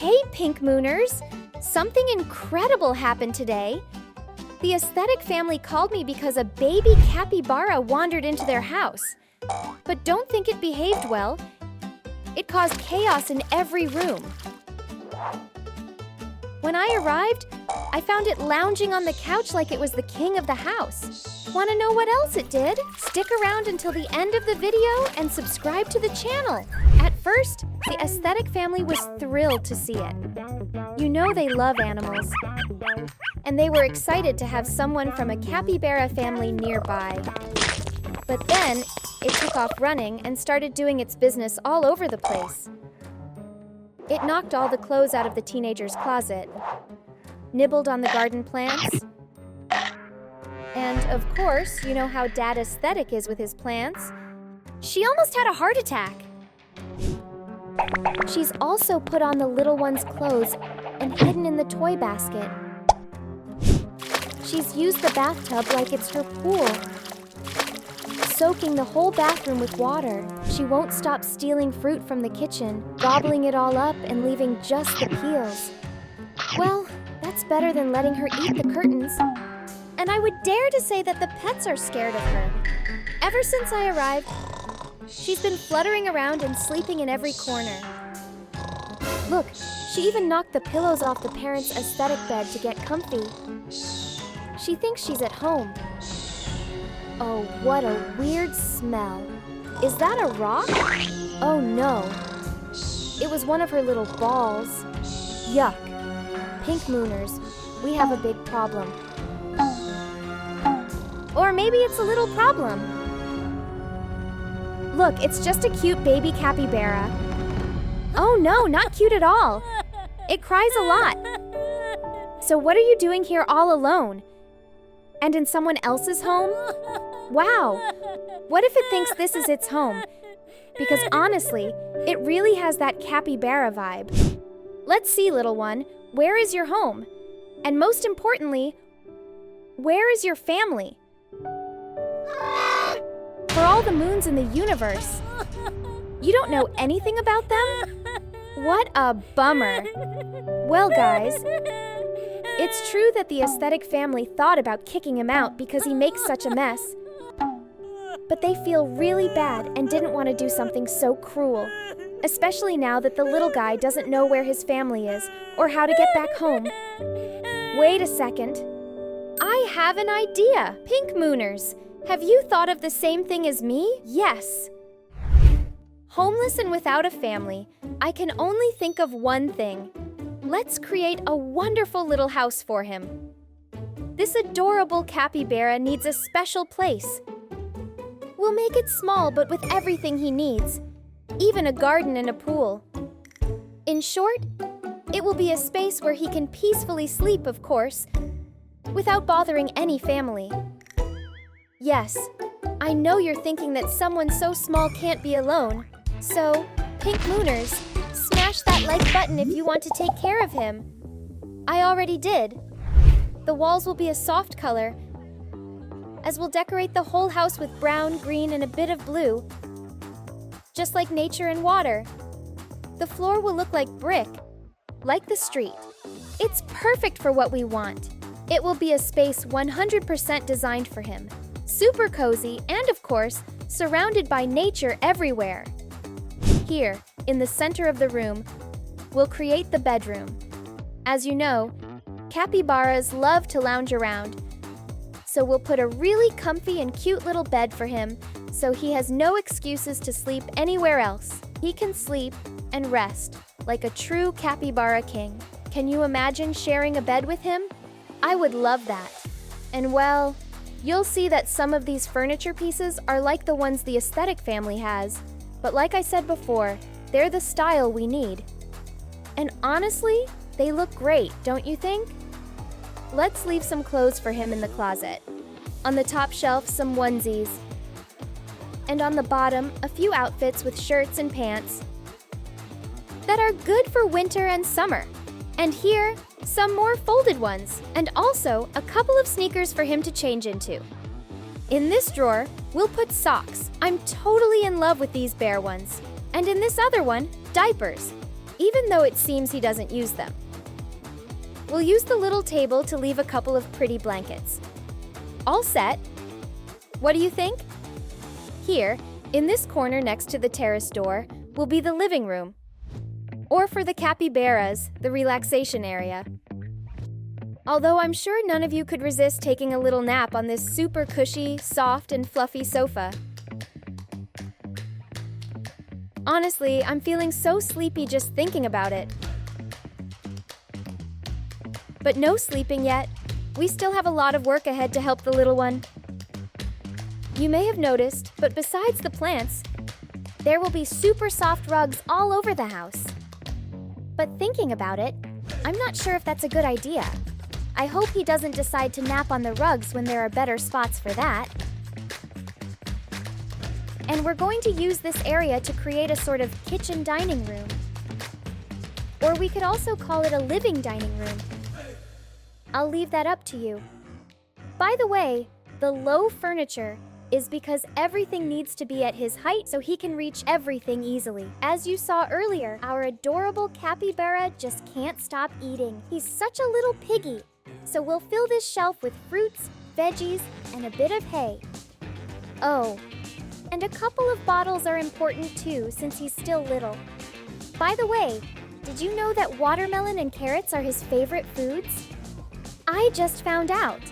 Hey, Pink Mooners! Something incredible happened today. The aesthetic family called me because a baby capybara wandered into their house. But don't think it behaved well. It caused chaos in every room. When I arrived, I found it lounging on the couch like it was the king of the house. Want to know what else it did? Stick around until the end of the video and subscribe to the channel. At first, the aesthetic family was thrilled to see it. You know they love animals. And they were excited to have someone from a capybara family nearby. But then, it took off running and started doing its business all over the place. It knocked all the clothes out of the teenager's closet, nibbled on the garden plants, and of course, you know how Dad aesthetic is with his plants. She almost had a heart attack. She's also put on the little one's clothes and hidden in the toy basket. She's used the bathtub like it's her pool, soaking the whole bathroom with water. She won't stop stealing fruit from the kitchen, gobbling it all up and leaving just the peels. Well, that's better than letting her eat the curtains. And I would dare to say that the pets are scared of her. Ever since I arrived, she's been fluttering around and sleeping in every corner. Look, she even knocked the pillows off the parents' aesthetic bed to get comfy. She thinks she's at home. Oh, what a weird smell. Is that a rock? Oh no. It was one of her little balls. Yuck. Pink Mooners, we have a big problem. Or maybe it's a little problem. Look, it's just a cute baby capybara. Oh no, not cute at all. It cries a lot. So what are you doing here all alone? And in someone else's home? Wow! What if it thinks this is its home? Because honestly, it really has that capybara vibe. Let's see, little one, where is your home? And most importantly, where is your family? For all the moons in the universe, you don't know anything about them? What a bummer. Well, guys, it's true that the aesthetic family thought about kicking him out because he makes such a mess. But they feel really bad and didn't want to do something so cruel, especially now that the little guy doesn't know where his family is or how to get back home. Wait a second. I have an idea. Pink Mooners, have you thought of the same thing as me? Yes. Homeless and without a family, I can only think of one thing. Let's create a wonderful little house for him. This adorable capybara needs a special place. We'll make it small but with everything he needs, even a garden and a pool. In short, it will be a space where he can peacefully sleep, of course, without bothering any family. Yes, I know you're thinking that someone so small can't be alone. So, Pink Mooners, smash that like button if you want to take care of him. I already did. The walls will be a soft color, as we'll decorate the whole house with brown, green, and a bit of blue, just like nature and water. The floor will look like brick, like the street. It's perfect for what we want. It will be a space 100% designed for him, super cozy, and of course, surrounded by nature everywhere. Here, in the center of the room, we'll create the bedroom. As you know, capybaras love to lounge around, so we'll put a really comfy and cute little bed for him so he has no excuses to sleep anywhere else. He can sleep and rest like a true capybara king. Can you imagine sharing a bed with him? I would love that. And well, you'll see that some of these furniture pieces are like the ones the aesthetic family has. But like I said before, they're the style we need. And honestly, they look great, don't you think? Let's leave some clothes for him in the closet. On the top shelf, some onesies. And on the bottom, a few outfits with shirts and pants that are good for winter and summer. And here, some more folded ones, and also a couple of sneakers for him to change into. In this drawer, we'll put socks. I'm totally in love with these bear ones. And in this other one, diapers. even though it seems he doesn't use them. We'll use the little table to leave a couple of pretty blankets. All set. What do you think? Here, in this corner next to the terrace door, will be the living room. Or for the capybaras, the relaxation area. Although I'm sure none of you could resist taking a little nap on this super cushy, soft, and fluffy sofa. Honestly, I'm feeling so sleepy just thinking about it. But no sleeping yet. We still have a lot of work ahead to help the little one. You may have noticed, but besides the plants, there will be super soft rugs all over the house. But thinking about it, I'm not sure if that's a good idea. I hope he doesn't decide to nap on the rugs when there are better spots for that. And we're going to use this area to create a sort of kitchen dining room. Or we could also call it a living dining room. I'll leave that up to you. By the way, the low furniture is because everything needs to be at his height so he can reach everything easily. As you saw earlier, our adorable capybara just can't stop eating. He's such a little piggy. So we'll fill this shelf with fruits, veggies, and a bit of hay. Oh, and a couple of bottles are important too since he's still little. By the way, did you know that watermelon and carrots are his favorite foods? I just found out.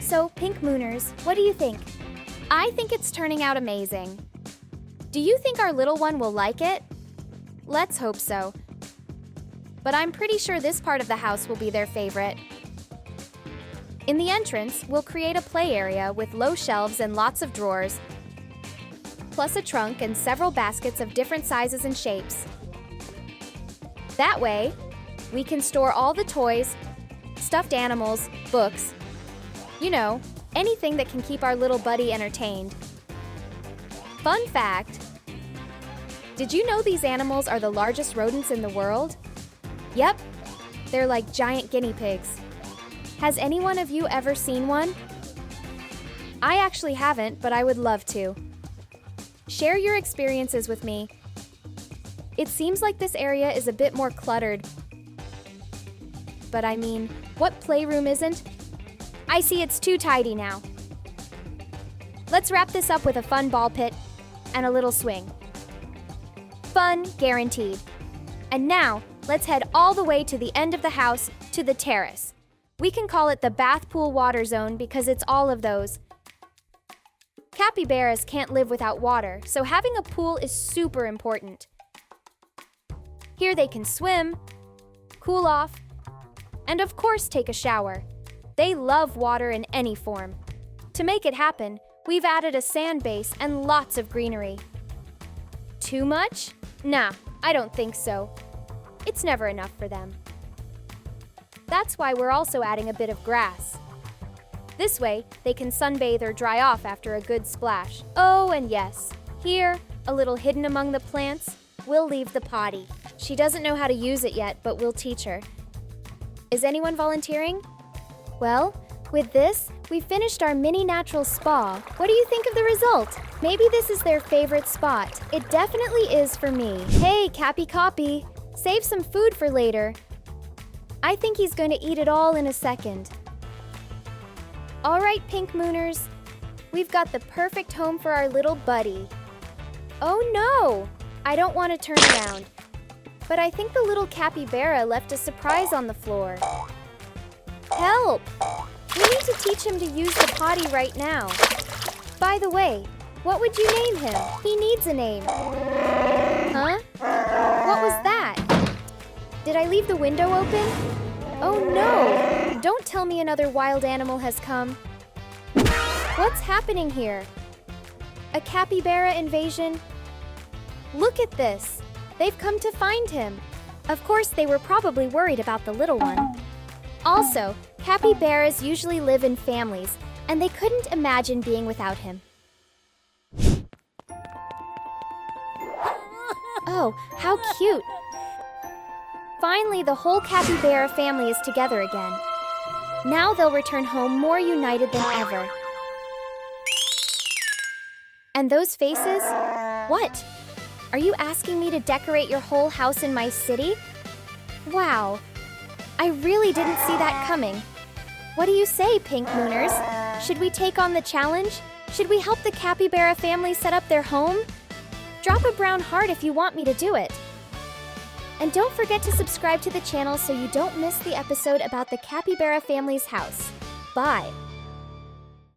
So, Pink Mooners, what do you think? I think it's turning out amazing. Do you think our little one will like it? Let's hope so. But I'm pretty sure this part of the house will be their favorite. In the entrance, we'll create a play area with low shelves and lots of drawers, plus a trunk and several baskets of different sizes and shapes. That way, we can store all the toys, stuffed animals, books, you know, anything that can keep our little buddy entertained. Fun fact, did you know these animals are the largest rodents in the world? Yep, they're like giant guinea pigs. Has any one of you ever seen one? I actually haven't, but I would love to. Share your experiences with me. It seems like this area is a bit more cluttered. But I mean, what playroom isn't? I see it's too tidy now. Let's wrap this up with a fun ball pit and a little swing. Fun guaranteed. And now, let's head all the way to the end of the house, to the terrace. We can call it the bath pool water zone because it's all of those. Capybaras can't live without water, so having a pool is super important. Here they can swim, cool off, and of course take a shower. They love water in any form. To make it happen, we've added a sand base and lots of greenery. Too much? Nah, I don't think so. It's never enough for them. That's why we're also adding a bit of grass. This way, they can sunbathe or dry off after a good splash. Oh, and yes, here, a little hidden among the plants, we'll leave the potty. She doesn't know how to use it yet, but we'll teach her. Is anyone volunteering? Well, with this, we finished our mini natural spa. What do you think of the result? Maybe this is their favorite spot. It definitely is for me. Hey, Cappy Copy, save some food for later. I think he's going to eat it all in a second. All right, Pink Mooners, we've got the perfect home for our little buddy. Oh no, I don't want to turn around. But I think the little capybara left a surprise on the floor. Help! We need to teach him to use the potty right now. By the way, what would you name him? He needs a name. Huh? What was that? Did I leave the window open? Oh no! Don't tell me another wild animal has come. What's happening here? A capybara invasion? Look at this! They've come to find him. Of course, they were probably worried about the little one. Also, capybaras usually live in families, and they couldn't imagine being without him. Oh, how cute! Finally, the whole capybara family is together again. Now they'll return home more united than ever. And those faces? What? Are you asking me to decorate your whole house in my city? Wow, I really didn't see that coming. What do you say, Pink Mooners? Should we take on the challenge? Should we help the Capybara family set up their home? Drop a brown heart if you want me to do it. And don't forget to subscribe to the channel so you don't miss the episode about the Capybara family's house. Bye!